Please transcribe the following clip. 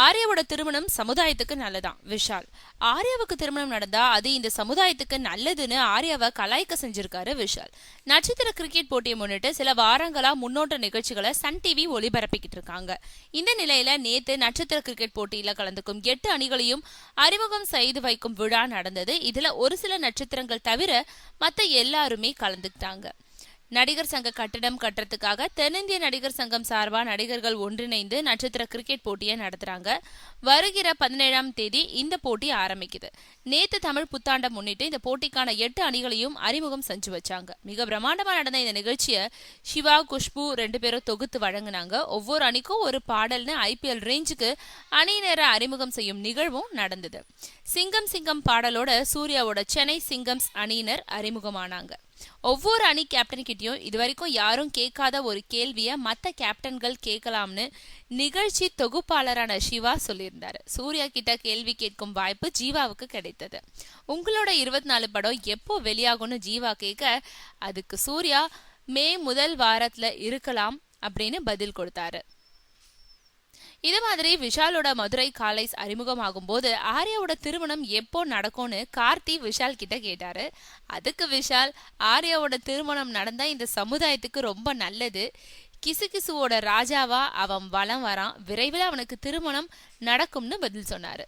ஆர்யாவோட திருமணம் சமுதாயத்துக்கு நல்லதான். விஷால், ஆர்யாவுக்கு திருமணம் நடந்தா அது இந்த சமுதாயத்துக்கு நல்லதுன்னு ஆர்யாவை கலாய்க்க செஞ்சிருக்காரு விஷால். நட்சத்திர கிரிக்கெட் போட்டியை முன்னிட்டு சில வாரங்களா முன்னோட்ட நிகழ்ச்சிகளை சன் டிவி ஒளிபரப்பிக்கிட்டு இருக்காங்க. இந்த நிலையில நேத்து நட்சத்திர கிரிக்கெட் போட்டியில கலந்துக்கும் 8 அணிகளையும் அறிமுகம் செய்து வைக்கும் விழா நடந்தது. இதுல ஒரு சில நட்சத்திரங்கள் தவிர மத்த எல்லாருமே கலந்துக்கிட்டாங்க. நடிகர் சங்க கட்டடம் கட்டுறதுக்காக தென்னிந்திய நடிகர் சங்கம் சார்பா நடிகர்கள் ஒன்றிணைந்து நட்சத்திர கிரிக்கெட் போட்டியை நடத்துறாங்க. வருகிற 17ஆம் தேதி இந்த போட்டி ஆரம்பிக்குது. நேத்து தமிழ் புத்தாண்டை முன்னிட்டு இந்த போட்டிக்கான 8 அணிகளையும் அறிமுகம் செஞ்சு வச்சாங்க. மிக பிரம்மாண்டமா நடந்த இந்த நிகழ்ச்சியை சிவா, குஷ்பு 2 பேரும் தொகுத்து வழங்கினாங்க. ஒவ்வொரு அணிக்கும் ஒரு பாடல்னு ஐபிஎல் ரேஞ்சுக்கு அணியினரை அறிமுகம் செய்யும் நிகழ்வும் நடந்தது. சிங்கம் சிங்கம் பாடலோட சூர்யாவோட சென்னை சிங்கம்ஸ் அணியினர் அறிமுகமானாங்க. ஒவ்வொரு அணி கேப்டன் கிட்டயும் இதுவரைக்கும் யாரும் கேட்காத ஒரு கேள்விய மத்த கேப்டன்கள் கேட்கலாம்னு நிகழ்ச்சி தொகுப்பாளரான சிவா சொல்லியிருந்தாரு. சூர்யா கிட்ட கேள்வி கேட்கும் வாய்ப்பு ஜீவாவுக்கு கிடைத்தது. உங்களோட 24 படம் எப்போ வெளியாகும்னு ஜீவா கேட்க, அதுக்கு சூர்யா மே முதல் வாரத்துல இருக்கலாம் அப்படின்னு பதில் கொடுத்தாரு. இது மாதிரி விஷாலோட மதுரை காலேஜ் அறிமுகமாகும் போது ஆர்யாவோட திருமணம் எப்போ நடக்கும்னு கார்த்தி விஷால் கிட்ட கேட்டாரு. அதுக்கு விஷால், ஆர்யாவோட திருமணம் நடந்தா இந்த சமுதாயத்துக்கு ரொம்ப நல்லது. கிசுகிசுவோட ராஜாவா அவன் வலம் வரான். விரைவில் அவனுக்கு திருமணம் நடக்கும்னு பதில் சொன்னாரு.